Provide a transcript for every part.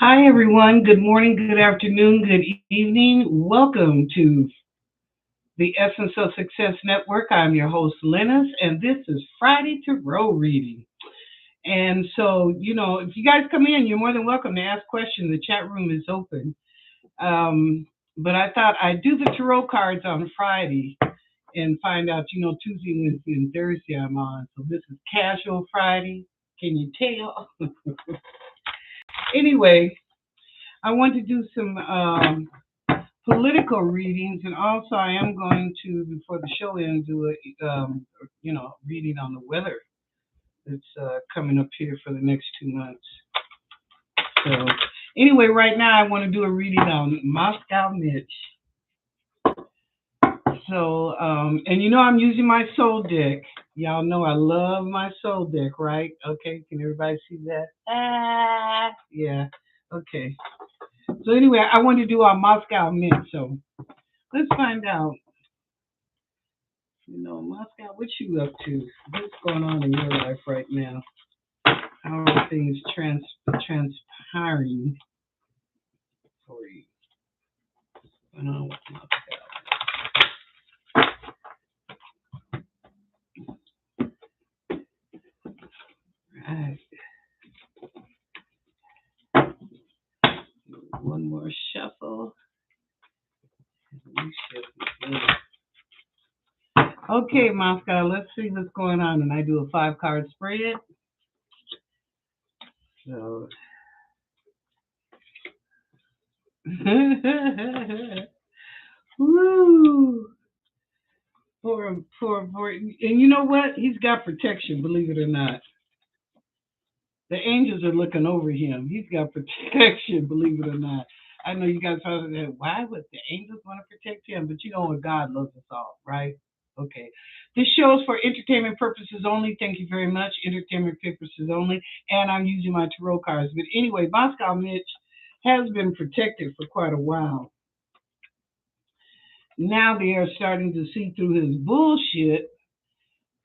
Hi, everyone. Good morning, good afternoon, good evening. Welcome to the Essence of Success Network. I'm your host, Lennis, and this is Friday to Row Reading. And so, if you guys come in, you're more than welcome to ask questions. The chat room is open. But I thought I'd do the tarot cards on Friday and find out, Tuesday, Wednesday, and Thursday I'm on. So this is Casual Friday. Can you tell? Anyway, I want to do some political readings, and also I am going to, before the show ends, do a reading on the weather that's coming up here for the next 2 months. So anyway, right now I want to do a reading on Moscow Mitch. So and I'm using my soul deck. Y'all know I love my soul deck, right? Okay, can everybody see that? Yeah. Okay. So anyway, I want to do our Moscow Mint. So let's find out. Moscow, what you up to? What's going on in your life right now? How are things transpiring for you? What's going on with Moscow? Right. One more shuffle. Okay, Moscow, let's see what's going on. And I do a 5-card spread. So woo. And you know what? He's got protection, believe it or not. The angels are looking over him. He's got protection, believe it or not. I know you guys probably said, why would the angels want to protect him? But you know what? God loves us all, right? Okay. This show is for entertainment purposes only. Thank you very much. Entertainment purposes only. And I'm using my tarot cards. But anyway, Moscow Mitch has been protected for quite a while. Now they are starting to see through his bullshit,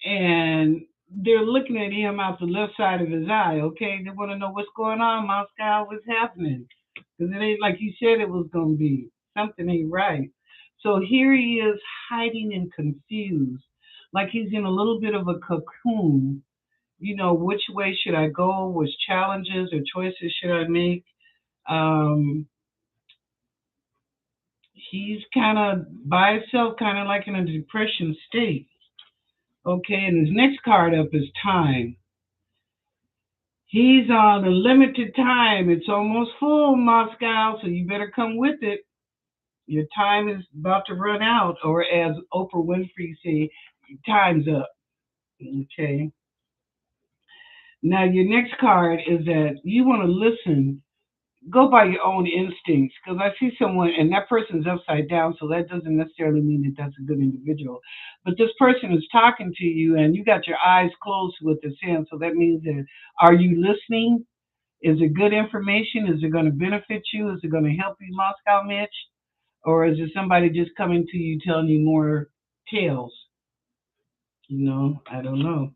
and they're looking at him out the left side of his eye, okay? They want to know what's going on, Moscow, what's happening. Because it ain't like you said it was going to be. Something ain't right. So here he is hiding and confused, like he's in a little bit of a cocoon. Which way should I go? Which challenges or choices should I make? He's kind of by himself, kind of like in a depression state. Okay, and his next card up is time. He's on a limited time. It's almost full, Moscow, so you better come with it. Your time is about to run out, or as Oprah Winfrey said, time's up. Okay. Now, your next card is that you want to listen. Go by your own instincts, because I see someone and that person's upside down, so that doesn't necessarily mean that that's a good individual. But this person is talking to you and you got your eyes closed with this hand, so that means that, are you listening? Is it good information? Is it going to benefit you? Is it going to help you, Moscow Mitch? Or is it somebody just coming to you telling you more tales? I don't know.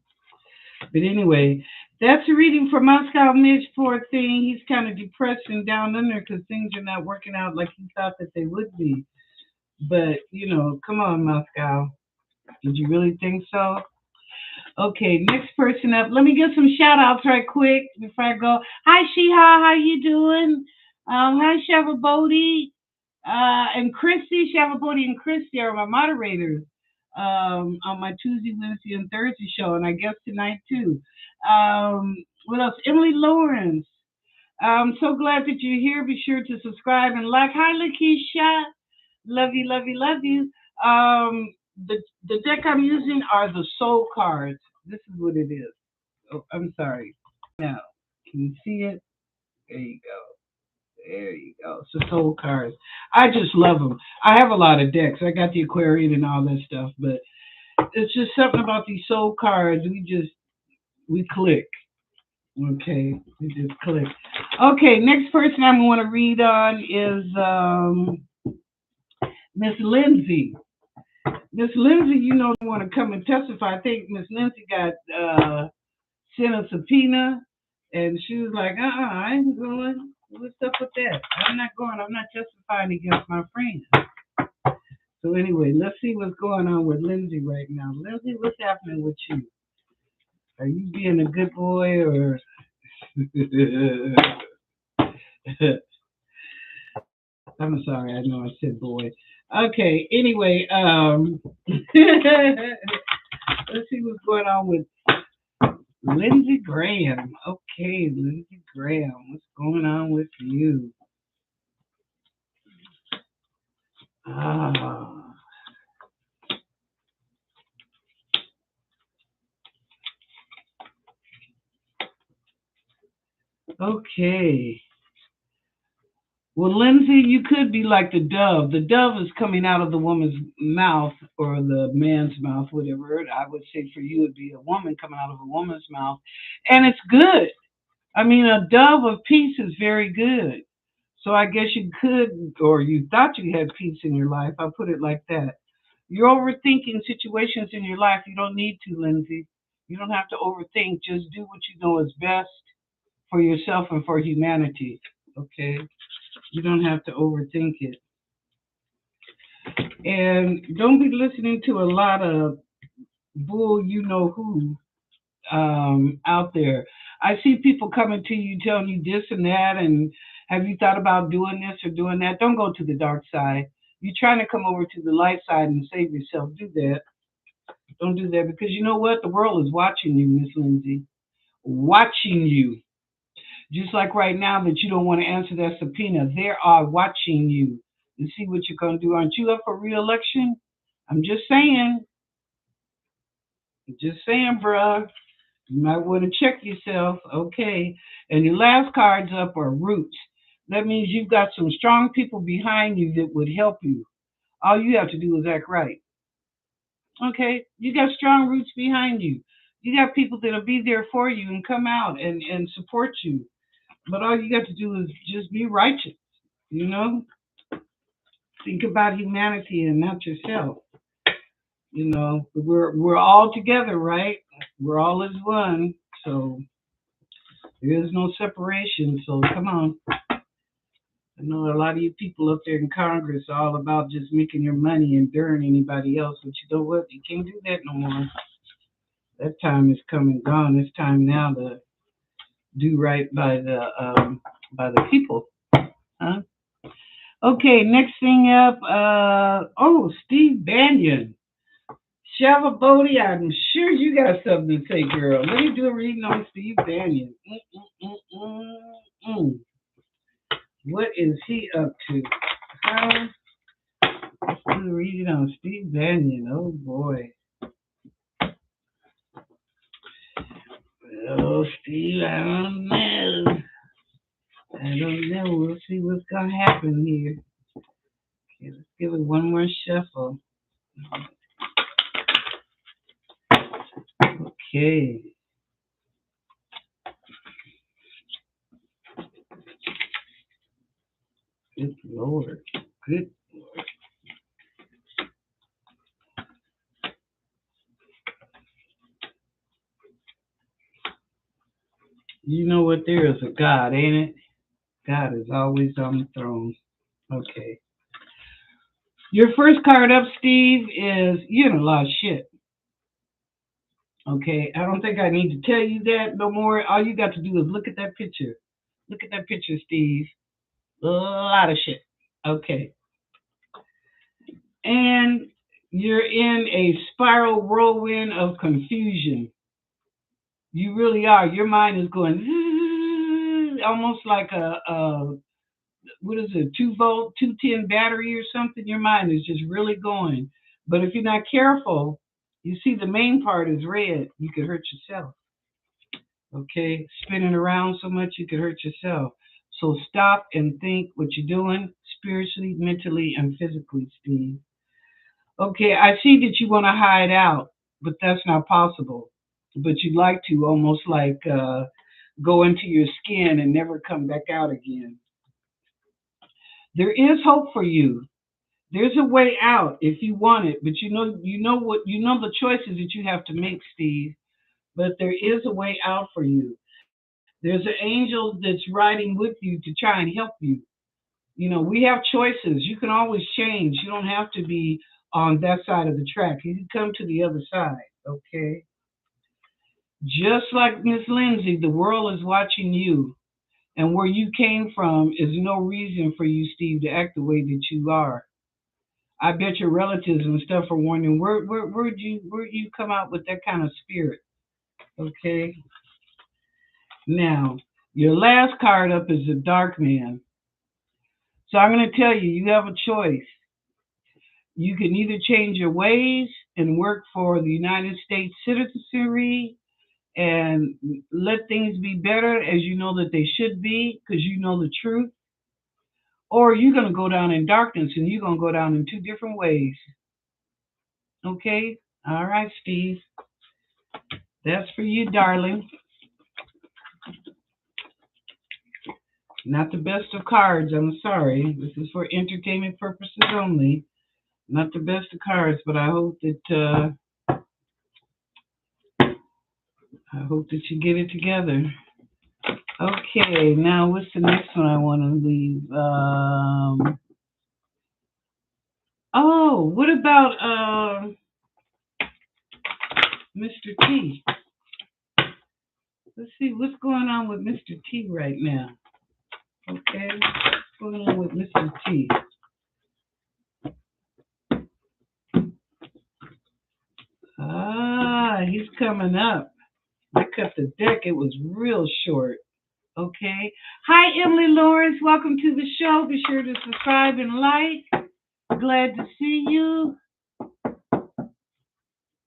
But anyway, that's a reading for Moscow Mitch. Poor thing. He's kind of depressed and down under because things are not working out like he thought that they would be. But, come on, Moscow. Did you really think so? Okay, next person up. Let me get some shout outs right quick before I go. Hi, Shiha. How you doing? Hi, Shava Bodie. And Christy. Shava Bodie and Christy are my moderators on my Tuesday, Wednesday, and Thursday show, and I guess tonight too. What else? Emily Lawrence. I'm so glad that you're here. Be sure to subscribe and like. Hi, Lakeisha. Love you, love you, love you. The deck I'm using are the soul cards. This is what it is. Oh, I'm sorry. Now, can you see it? There you go. There you go. It's the soul cards. I just love them. I have a lot of decks. I got the Aquarian and all that stuff, but it's just something about these soul cards. We click. Okay, we just click. Okay, next person I want to read on is Miss Lindsay. Miss Lindsay, want to come and testify. I think Miss Lindsay got sent a subpoena, and she was like, I ain't going. What's up with that? I'm not justifying against my friend. So anyway, let's see what's going on with Lindsay right now. Lindsay, what's happening with you? Are you being a good boy or I'm sorry, I know I said boy. Okay, anyway, let's see what's going on with Lindsey Graham. Okay, Lindsey Graham, what's going on with you? Ah, okay. Well, Lindsay, you could be like the dove. The dove is coming out of the woman's mouth or the man's mouth, whatever. I would say for you, it'd be a woman coming out of a woman's mouth. And it's good. I mean, a dove of peace is very good. So I guess you could, or you thought you had peace in your life. I'll put it like that. You're overthinking situations in your life. You don't need to, Lindsay. You don't have to overthink. Just do what you know is best for yourself and for humanity. Okay? You don't have to overthink it. And don't be listening to a lot of bull, you know who, out there. I see people coming to you telling you this and that, and have you thought about doing this or doing that? Don't go to the dark side. You're trying to come over to the light side and save yourself. Do that. Don't do that because you know what? The world is watching you, Miss Lindsay. Watching you. Just like right now that you don't want to answer that subpoena, they are watching you and see what you're going to do. Aren't you up for re-election? I'm just saying. Just saying, bruh. You might want to check yourself. Okay. And your last cards up are roots. That means you've got some strong people behind you that would help you. All you have to do is act right. Okay? You got strong roots behind you. You got people that'll be there for you and come out and support you. But all you got to do is just be righteous, you know? Think about humanity and not yourself. You know, we're all together, right? We're all as one. So there is no separation. So come on. I know a lot of you people up there in Congress are all about just making your money and daring anybody else, but you know what? You can't do that no more. That time is come and gone. It's time now to do right by the people. Huh? Okay, next thing up, Steve Banyan. Shava Bodie, I'm sure you got something to say, girl. Let me do a reading on Steve Banyan. Mm. What is he up to? Huh? Let's do a reading on Steve Banyan. Oh boy. Oh, Steve, I don't know. I don't know. We'll see what's gonna happen here. Okay, let's give it one more shuffle. Okay. Good Lord. Good. You know what? There is a God, ain't it? God is always on the throne. Okay. Your first card up, Steve, is you're in a lot of shit. Okay. I don't think I need to tell you that no more. All you got to do is look at that picture. Look at that picture, Steve. A lot of shit. Okay. And you're in a spiral whirlwind of confusion. You really are. Your mind is going almost like a what is it, 2 volt, 210 battery or something. Your mind is just really going. But if you're not careful, you see the main part is red. You could hurt yourself. Okay, spinning around so much you could hurt yourself. So stop and think what you're doing spiritually, mentally, and physically, Steve. Okay, I see that you want to hide out, but that's not possible. But you'd like to almost like go into your skin and never come back out again. There is hope for you. There's a way out if you want it, but you know the choices that you have to make, Steve. But there is a way out for you. There's an angel that's riding with you to try and help you. You know, we have choices. You can always change. You don't have to be on that side of the track. You can come to the other side, okay? Just like Miss Lindsay, the world is watching you. And where you came from is no reason for you, Steve, to act the way that you are. I bet your relatives and stuff are wondering where'd you come out with that kind of spirit? Okay. Now, your last card up is the Dark Man. So I'm going to tell you, you have a choice. You can either change your ways and work for the United States citizenry and let things be better as you know that they should be because you know the truth, or you're going to go down in darkness and you're going to go down in two different ways. Okay? All right, Steve. That's for you, darling. Not the best of cards. I'm sorry. This is for entertainment purposes only. Not the best of cards, but I hope that you get it together. Okay, now what's the next one I want to leave? Oh, what about Mr. T? Let's see what's going on with Mr. T right now. Okay, what's going on with Mr. T? Ah, he's coming up. I cut the deck. It was real short. Okay. Hi, Emily Lawrence. Welcome to the show. Be sure to subscribe and like. Glad to see you.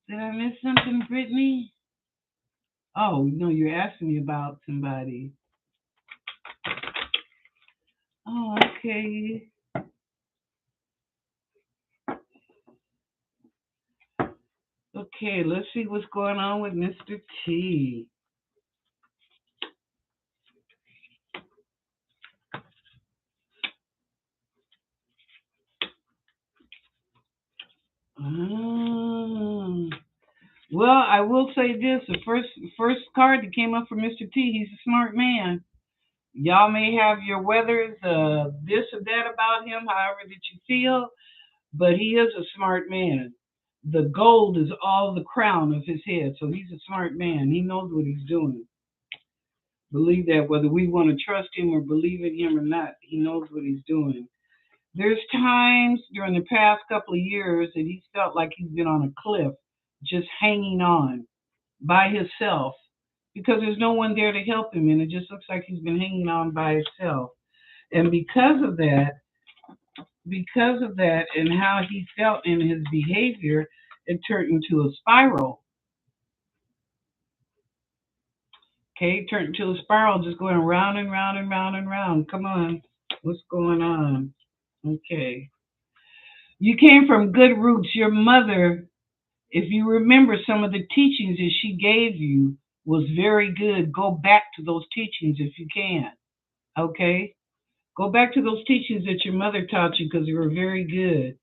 Did I miss something, Brittany? Oh, no, you're asking me about somebody. Oh, okay. Okay, let's see what's going on with Mr. T. Ah. Well, I will say this: the first card that came up for Mr. T, he's a smart man. Y'all may have your weathers, this or that about him, however that you feel, but he is a smart man. The gold is all the crown of his head, so he's a smart man. He knows what he's doing. Believe that, whether we want to trust him or believe in him or not, he knows what he's doing. There's times during the past couple of years that he's felt like he's been on a cliff, just hanging on by himself because there's no one there to help him, and it just looks like he's been hanging on by himself. And because of that, and how he felt in his behavior, it turned into a spiral. Okay, it turned into a spiral, just going round and round and round and round. Come on, what's going on? Okay, you came from good roots. Your mother, if you remember some of the teachings that she gave you, was very good. Go back to those teachings if you can. Okay, go back to those teachings that your mother taught you because they were very good.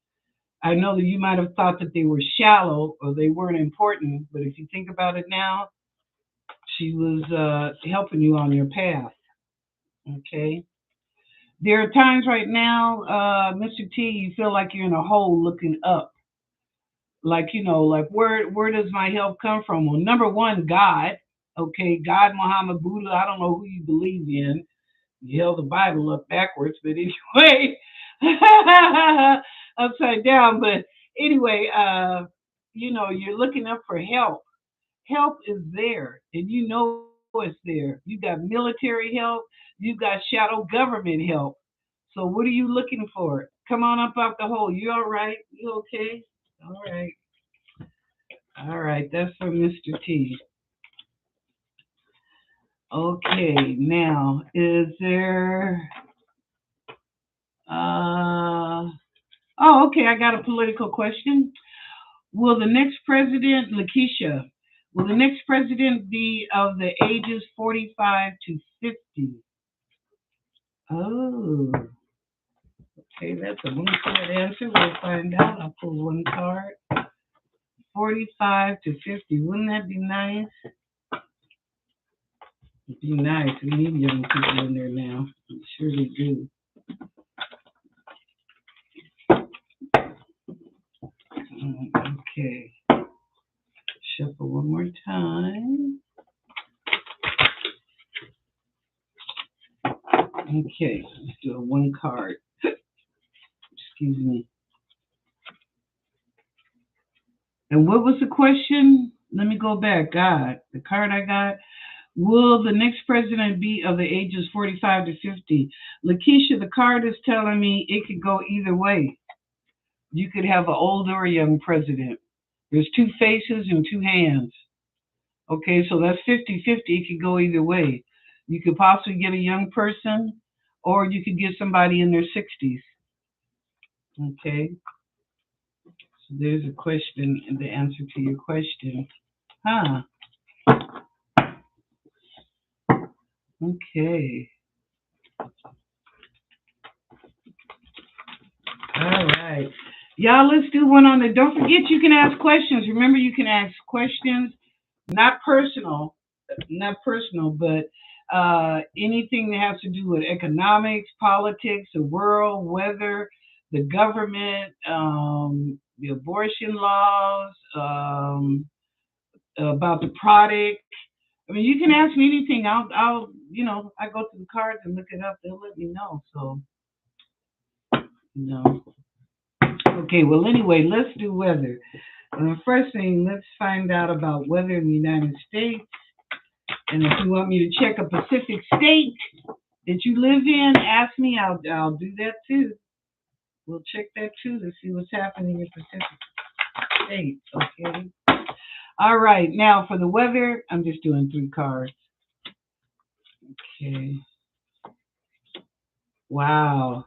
I know that you might have thought that they were shallow or they weren't important, but if you think about it now, she was helping you on your path. Okay. There are times right now, Mr. T, you feel like you're in a hole looking up. Like, like where does my help come from? Well, number one, God. Okay, God, Muhammad, Buddha. I don't know who you believe in. You held the Bible up backwards, but anyway, upside down. But anyway, you're looking up for help. Help is there, and you know it's there. You got military help, you got shadow government help. So what are you looking for? Come on up out the hole. You all right? You okay? All right. All right. That's for Mr. T. Okay. Now, is there? Oh, okay. I got a political question. Will the next president, Lakeisha, will the next president be of the ages 45 to 50? Oh, okay, that's a one card answer. We'll find out. I'll pull one card. 45 to 50. Wouldn't that be nice? It'd be nice. We need young people in there now. We surely do. Okay. Shuffle one more time. Okay, let's do a one card. Excuse me. And what was the question? Let me go back. God, the card I got. Will the next president be of the ages 45 to 50? Lakeisha, the card is telling me it could go either way. You could have an older or young president. There's two faces and two hands. Okay, so that's 50-50. It could go either way. You could possibly get a young person or you could get somebody in their 60s. Okay, so there's a question and the answer to your question. Huh. Okay. All right. Y'all, let's do one on the. Don't forget you can ask questions. Remember, you can ask questions, not personal, but anything that has to do with economics, politics, the world, weather, the government, the abortion laws, about the product. I mean, you can ask me anything. I go to the cards and look it up. They'll let me know. So, you know. Okay, well, anyway, let's do weather. First thing, let's find out about weather in the United States. And if you want me to check a specific state that you live in, ask me. I'll do that too. We'll check that too to see what's happening in Pacific states. Okay. All right. Now for the weather, I'm just doing 3 cards. Okay. Wow.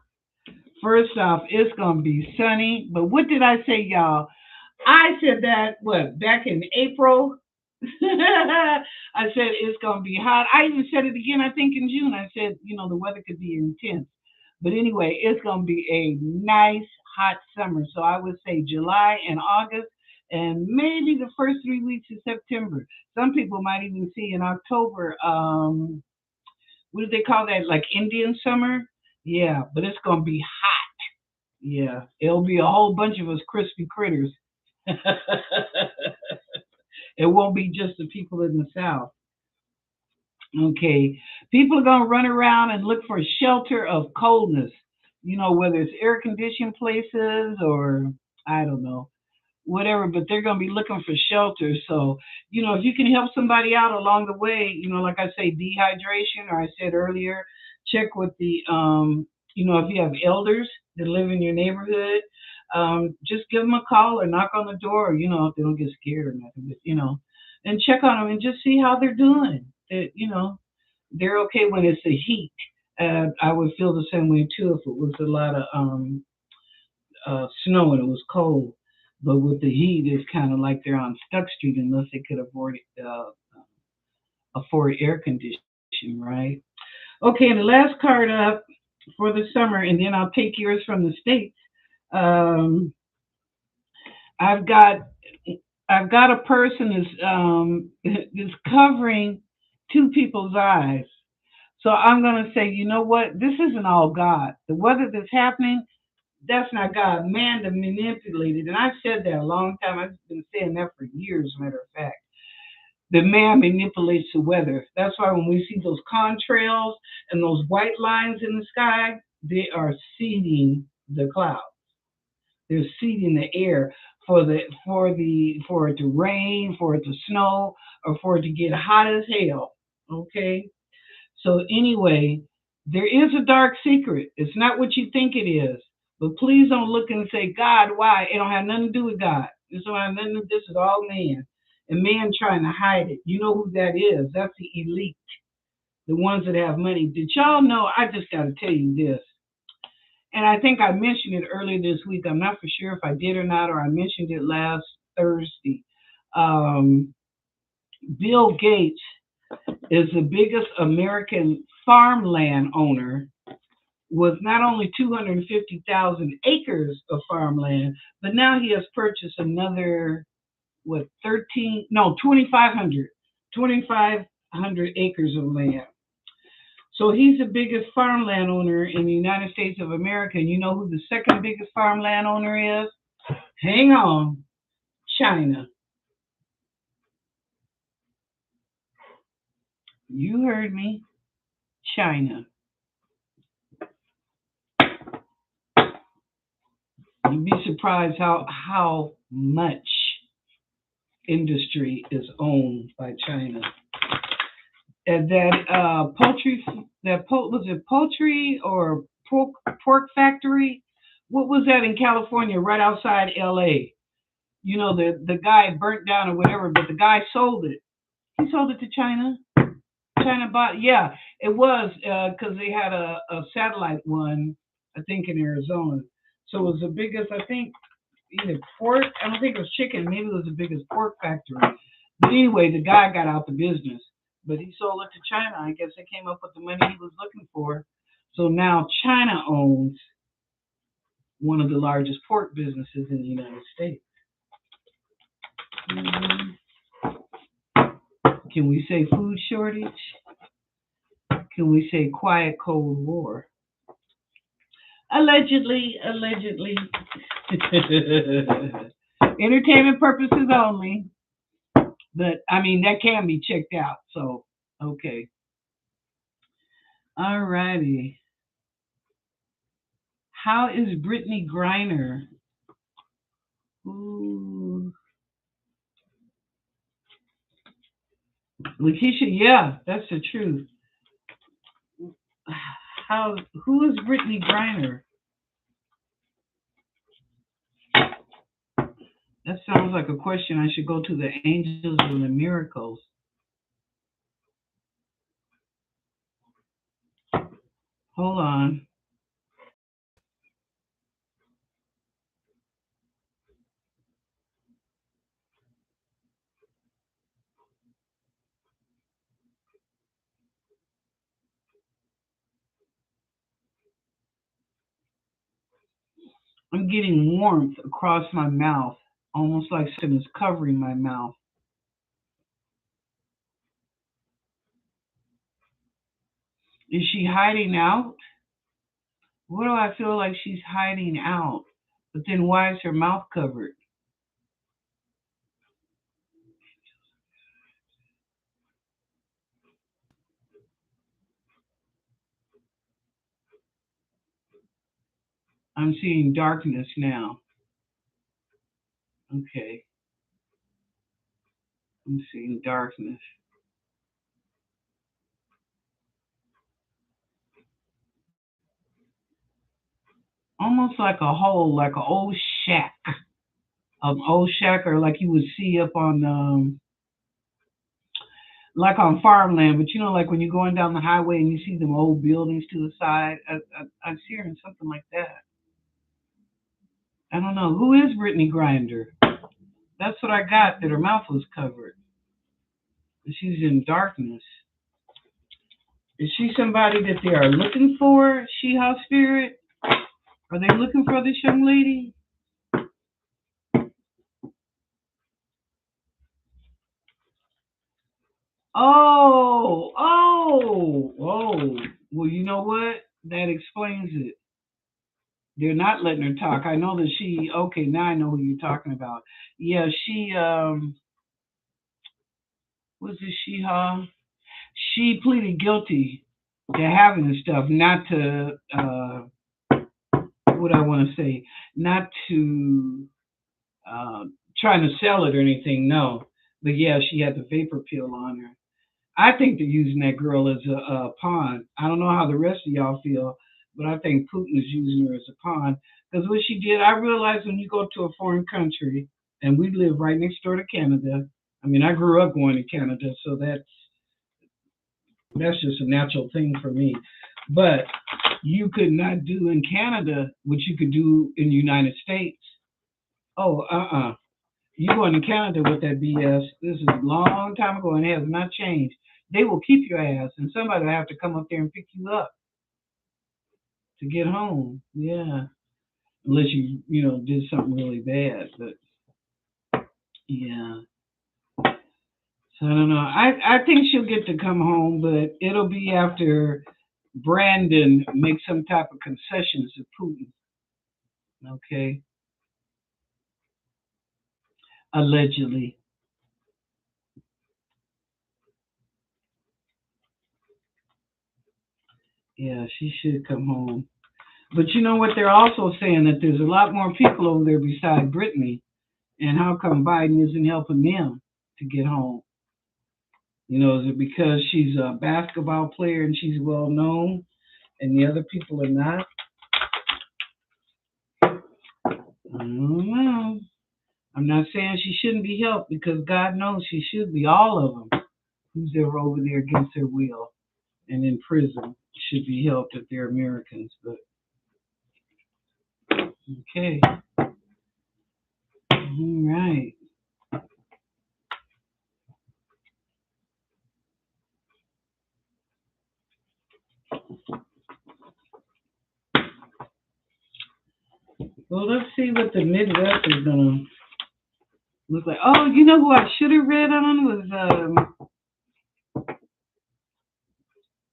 First off, it's gonna be sunny. But what did I say, y'all? I said that back in April. I said it's gonna be hot. I even said it again. I think in June. I said the weather could be intense. But anyway, it's gonna be a nice hot summer. So I would say July and August, and maybe the first 3 weeks of September. Some people might even see in October. What do they call that? Like Indian summer? Yeah, but it's gonna be hot. Yeah, it'll be a whole bunch of us crispy critters. It won't be just the people in the South. Okay. People are going to run around and look for shelter of coldness, whether it's air conditioned places or I don't know, whatever, but they're going to be looking for shelter. So, if you can help somebody out along the way, like I say, dehydration, or I said earlier, check with if you have elders that live in your neighborhood, just give them a call or knock on the door, if they don't get scared or nothing, but, and check on them and just see how they're doing. They're okay when it's the heat. I would feel the same way too if it was a lot of snow and it was cold. But with the heat, it's kind of like they're on Stuck Street unless they could afford air conditioning, right? Okay, and the last card up for the summer, and then I'll take yours from the states. Um, I've got I've got a person is covering two people's eyes. So I'm going to say, you know what? This isn't all God. The weather that's happening, that's not God. Man to manipulate it. And I've said that a long time. I've been saying that for years, matter of fact. The man manipulates the weather. That's why when we see those contrails and those white lines in the sky, they are seeding the clouds. They're seeding the air for it to rain, for it to snow, or for it to get hot as hell. Okay? So anyway, there is a dark secret. It's not what you think it is. But please don't look and say, God, why? It don't have nothing to do with God. This don't have nothing to do. This is all man. And man trying to hide it. You know who that is. That's the elite. The ones that have money. Did y'all know? I just got to tell you this. And I think I mentioned it earlier this week. I'm not for sure if I did or not, or I mentioned it last Thursday. Um, Bill Gates is the biggest American farmland owner with not only 250,000 acres of farmland, but now he has purchased another, 2,500, 100 acres of land. So he's the biggest farmland owner in the United States of America. And you know who the second biggest farmland owner is? Hang on, China. You heard me, China. You'd be surprised how much industry is owned by China. And that poultry, was it poultry or pork factory? What was that in California, right outside L.A.? You know, the guy burnt down or whatever, but the guy sold it. He sold it to China. China bought, yeah, it was because they had a satellite one, I think, in Arizona. So it was the biggest, I think, either pork. I don't think it was chicken. Maybe it was the biggest pork factory. But anyway, the guy got out the business, but he sold it to China. I guess they came up with the money he was looking for. So now China owns one of the largest pork businesses in the United States. Mhm. Can we say food shortage? Can we say quiet Cold War? Allegedly, allegedly. Entertainment purposes only. But I mean, that can be checked out. So, okay. All righty. How is Brittany Griner? Ooh. Lakeisha, yeah, that's the truth. How? Who is Brittany Griner? That sounds like a question I should go to the angels and the miracles. Hold on. I'm getting warmth across my mouth, almost like something is covering my mouth. Is she hiding out? What do I feel like she's hiding out? But then why is her mouth covered? I'm seeing darkness now. Okay, I'm seeing darkness. Almost like a hole, like an old shack. An old shack, or like you would see up on, like on farmland. But you know, like when you're going down the highway and you see them old buildings to the side. I'm seeing something like that. I don't know. Who is Brittany Grinder? That's what I got, that her mouth was covered. She's in darkness. Is she somebody that they are looking for, She-House Spirit? Are they looking for this young lady? Oh. Well, you know what? That explains it. They're not letting her talk. I know that okay, now I know who you're talking about. Yeah, was it she pleaded guilty to having the stuff, not to, what I want to say, not to uh, trying to sell it or anything. No, but yeah, she had the vapor pill on her. I think they're using that girl as a pawn. I don't know how the rest of y'all feel, but I think Putin is using her as a pawn because what she did. I realized when you go to a foreign country, and we live right next door to Canada. I mean, I grew up going to Canada, so that's just a natural thing for me. But you could not do in Canada what you could do in the United States. Oh, You going to Canada with that BS. This is a long time ago and it has not changed. They will keep your ass and somebody will have to come up there and pick you up to get home. Yeah. Unless did something really bad. But yeah. So I don't know. I think she'll get to come home, but it'll be after Brandon makes some type of concessions to Putin. Okay, allegedly. Yeah, she should come home. But you know what? They're also saying that there's a lot more people over there beside Brittany, and how come Biden isn't helping them to get home? Is it because she's a basketball player and she's well known, and the other people are not? I don't know. I'm not saying she shouldn't be helped because God knows she should be. All of them who's ever over there against their will and in prison should be helped if they're Americans. But okay, all right. Well, let's see what the Midwest is gonna look like. Oh, you know who I should have read on was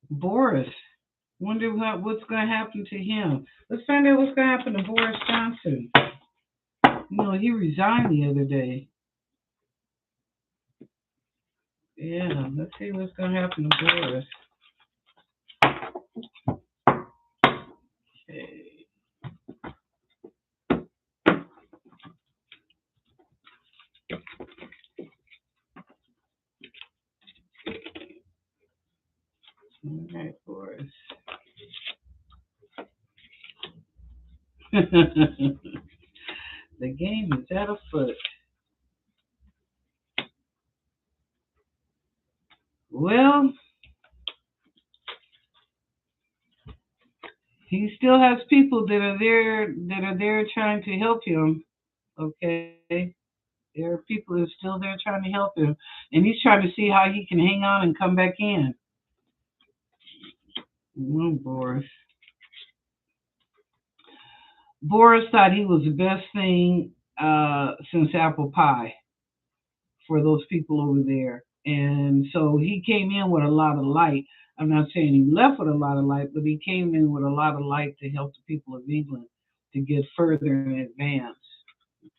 Boris. Wonder what's gonna happen to him. Let's find out what's gonna happen to Boris Johnson. He resigned the other day. Yeah, let's see what's gonna happen to Boris. Okay. All right, Boris. The game is out of foot. Well, he still has people that are there trying to help him. Okay, there are people that are still there trying to help him, and he's trying to see how he can hang on and come back in. Oh, Boris. Boris thought he was the best thing since apple pie for those people over there. And so he came in with a lot of light. I'm not saying he left with a lot of light, but he came in with a lot of light to help the people of England to get further in advance.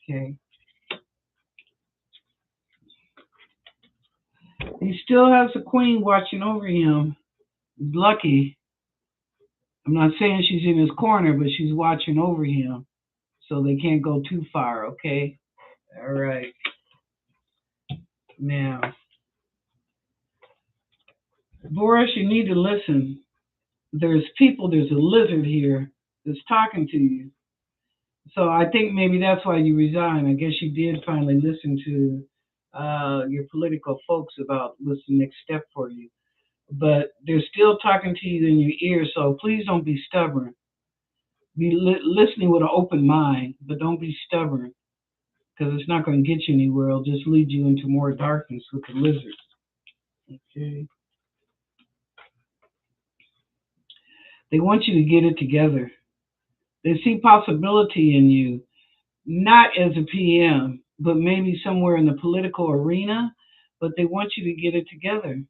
Okay. He still has the queen watching over him. Lucky. I'm not saying she's in his corner, but she's watching over him so they can't go too far, okay? All right. Now, Boris, you need to listen. There's a lizard here that's talking to you. So I think maybe that's why you resigned. I guess you did finally listen to your political folks about what's the next step for you. But they're still talking to you in your ear, so please don't be stubborn. Be listening with an open mind, but don't be stubborn because it's not going to get you anywhere. It'll just lead you into more darkness with the lizard. Okay. They want you to get it together. They see possibility in you, not as a PM, but maybe somewhere in the political arena, but they want you to get it together.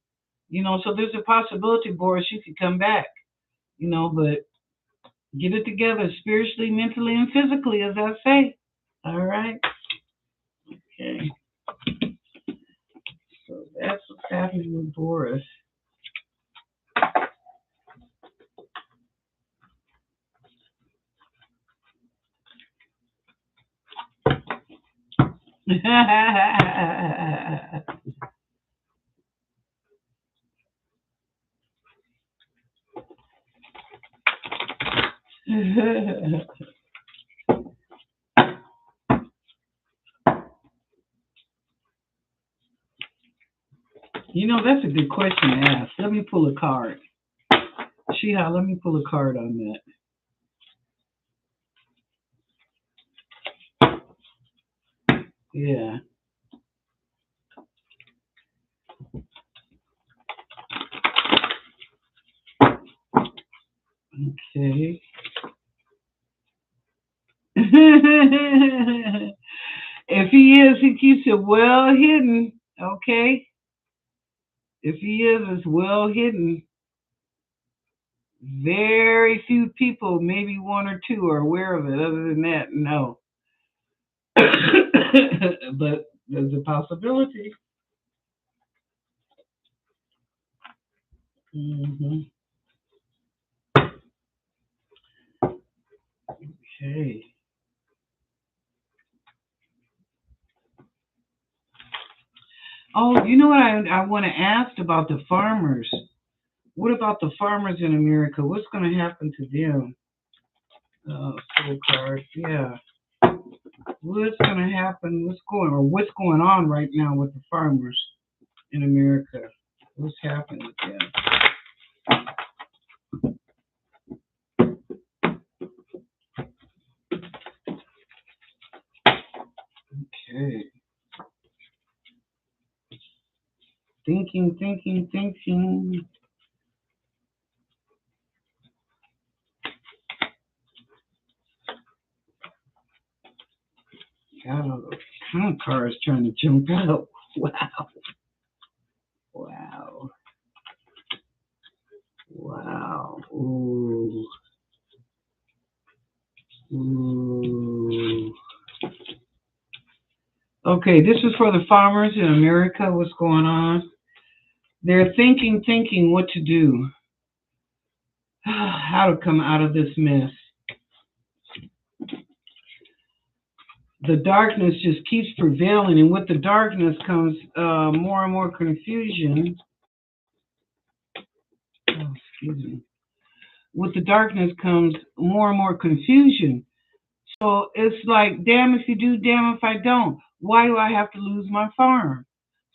So there's a possibility, Boris, you could come back, but get it together spiritually, mentally, and physically, as I say. All right. Okay. So that's what's happening with Boris. That's a good question to ask. Let me pull a card. Shiha, let me pull a card on that. Yeah. Okay. If he is, he keeps it well hidden. Okay. If he is, it's well hidden. Very few people, maybe one or two, are aware of it. Other than that, no. But there's a possibility. Hmm. Okay. Oh, you know what I want to ask about the farmers? What about the farmers in America? What's going to happen to them? Full card. Yeah. What's going to happen? What's going on right now with the farmers in America? What's happening with them? Okay. Thinking, thinking, thinking. God, kind of car is trying to jump out. Wow. Wow. Wow. Ooh. Ooh. Okay, this is for the farmers in America. What's going on? They're thinking, thinking what to do, how to come out of this mess. The darkness just keeps prevailing, and with the darkness comes more and more confusion. Oh, excuse me. With the darkness comes more and more confusion. So it's like, damn if you do, damn if I don't. Why do I have to lose my farm?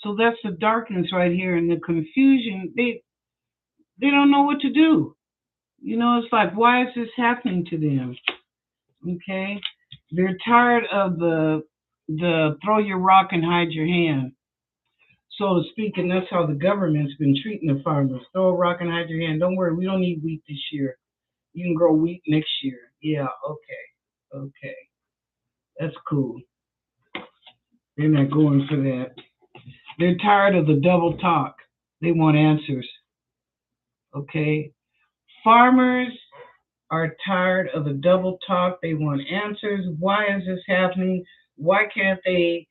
So that's the darkness right here, and the confusion. They don't know what to do. You know, it's like, why is this happening to them? Okay, they're tired of the throw your rock and hide your hand, so to speak, and that's how the government's been treating the farmers. Throw a rock and hide your hand. Don't worry, we don't need wheat this year. You can grow wheat next year. Yeah, okay, okay, that's cool. They're not going for that. They're tired of the double talk. They want answers. Okay, farmers are tired of the double talk. They want answers. Why is this happening? Why can't they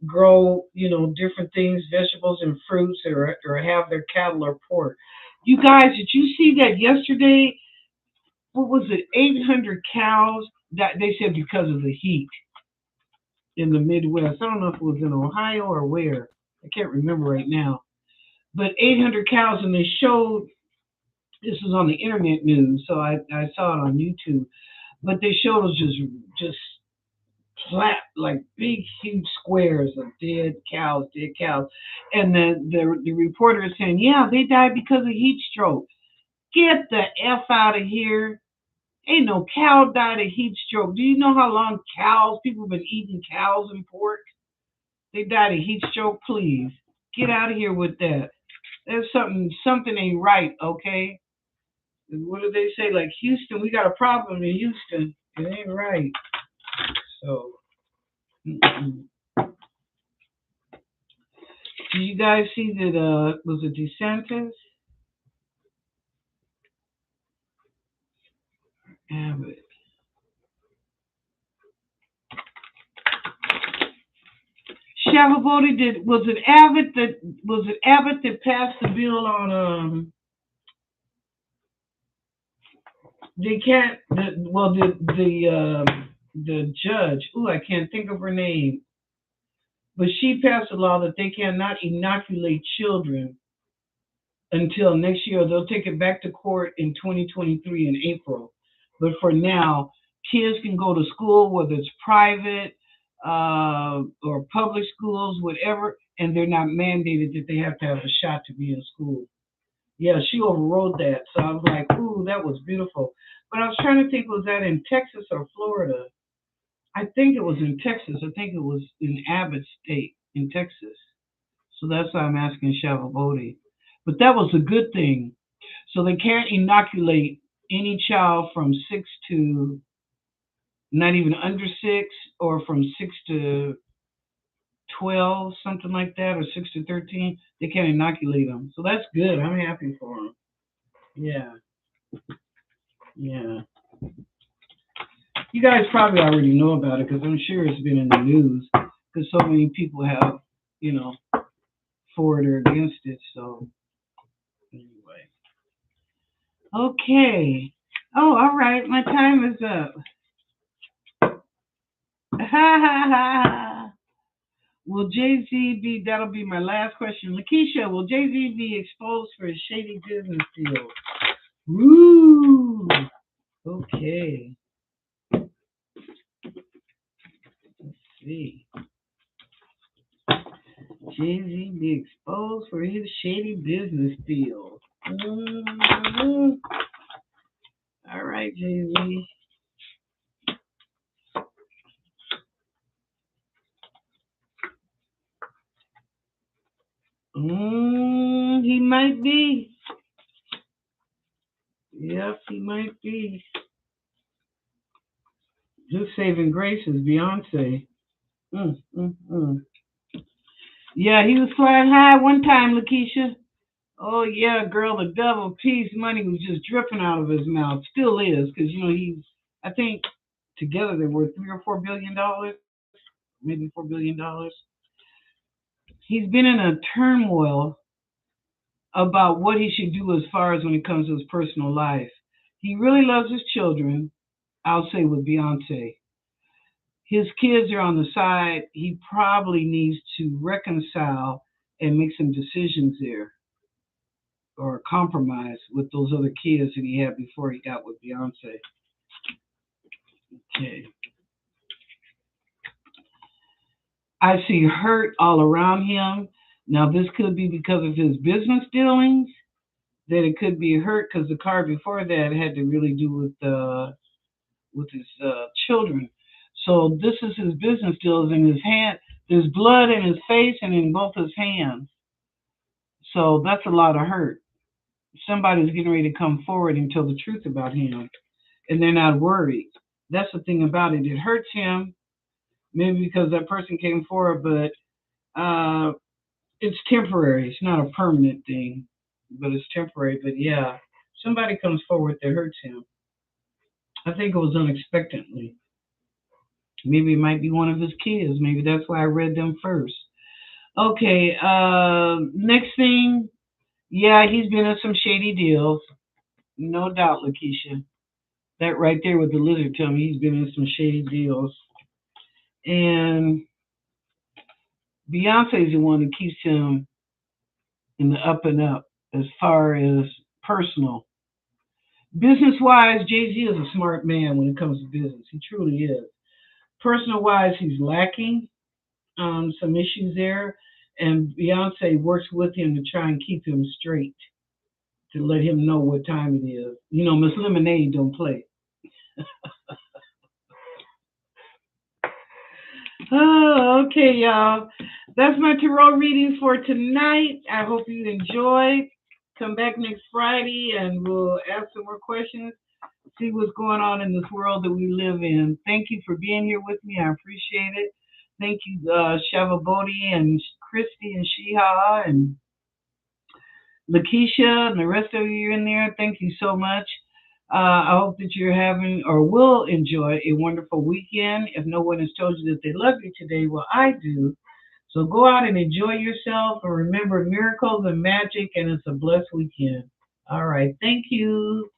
grow, different things, vegetables and fruits, or have their cattle or pork? You guys, did you see that yesterday? What was it? 800 cows that they said because of the heat in the Midwest. I don't know if it was in Ohio or where. I can't remember right now. But 800 cows, and they showed this was on the internet news, so I saw it on YouTube. But they showed us just flat, like big, huge squares of dead cows. And the reporter is saying, yeah, they died because of heat stroke. Get the F out of here. Ain't no cow died of heat stroke. Do you know how long people have been eating cows and pork? They died of heat stroke, please. Get out of here with that. There's something ain't right, okay? What do they say? Like Houston, we got a problem in Houston. It ain't right. So, mm-mm. Do you guys see that? Was it DeSantis? Abbott. Shavavoti did. Was it Abbott that passed the bill on? They can't. The judge. Ooh, I can't think of her name. But she passed a law that they cannot inoculate children until next year. They'll take it back to court in 2023 in April. But for now, kids can go to school, whether it's private or public schools, whatever, and they're not mandated that they have to have a shot to be in school. Yeah, she overrode that. So I was like, ooh, that was beautiful. But I was trying to think, was that in Texas or Florida? I think it was in Texas. I think it was in Abbott State in Texas. So that's why I'm asking Shavavoti. But that was a good thing. So they can't inoculate any child from 6 to not even under 6, or from 6 to 12, something like that, or 6 to 13. They can't inoculate them. So that's good. I'm happy for them. Yeah, yeah. You guys probably already know about it because I'm sure it's been in the news because so many people have, you know, for it or against it. So anyway, okay. Oh, all right. My time is up. Ha ha ha. Will Jay Z be? That'll be my last question. Lakeisha, will Jay Z be exposed for his shady business deal? Woo. Okay. Let's see. Jay Z be exposed for his shady business deal. All right, Jay Z. He might be. Yep, he might be. His saving grace is Beyonce. Mm, mm, mm. Yeah, he was flying high one time, Lakeisha. Oh yeah, girl, the devil peace money was just dripping out of his mouth. Still is, because he's. I think together they're worth $3 or $4 billion, maybe $4 billion. He's been in a turmoil about what he should do as far as when it comes to his personal life. He really loves his children. I'll say with Beyonce, his kids are on the side. He probably needs to reconcile and make some decisions there or compromise with those other kids that he had before he got with Beyonce. Okay. I see hurt all around him. Now, this could be because of his business dealings, that it could be hurt because the card before that had to really do with his children. So this is his business deals in his hand. There's blood in his face and in both his hands. So that's a lot of hurt. Somebody's getting ready to come forward and tell the truth about him, and they're not worried. That's the thing about it. It hurts him, maybe because that person came forward, but it's temporary. It's not a permanent thing, but it's temporary. But yeah, somebody comes forward that hurts him. I think it was unexpectedly. Maybe it might be one of his kids. Maybe that's why I read them first. Okay, next thing. Yeah, he's been in some shady deals. No doubt, Lakeisha. That right there with the lizard tell me he's been in some shady deals. And Beyonce's the one that keeps him in the up and up as far as personal. Business wise, Jay Z is a smart man when it comes to business. He truly is. Personal wise, he's lacking some issues there. And Beyonce works with him to try and keep him straight, to let him know what time it is. Miss Lemonade don't play. Oh, okay, y'all. That's my tarot reading for tonight. I hope you enjoyed. Come back next Friday and we'll ask some more questions, see what's going on in this world that we live in. Thank you for being here with me. I appreciate it. Thank you, Shava Bodhi and Christy and Shiha and Lakeisha and the rest of you in there. Thank you so much. I hope that you're having or will enjoy a wonderful weekend. If no one has told you that they love you today, well, I do. So go out and enjoy yourself and remember miracles and magic, and it's a blessed weekend. All right. Thank you.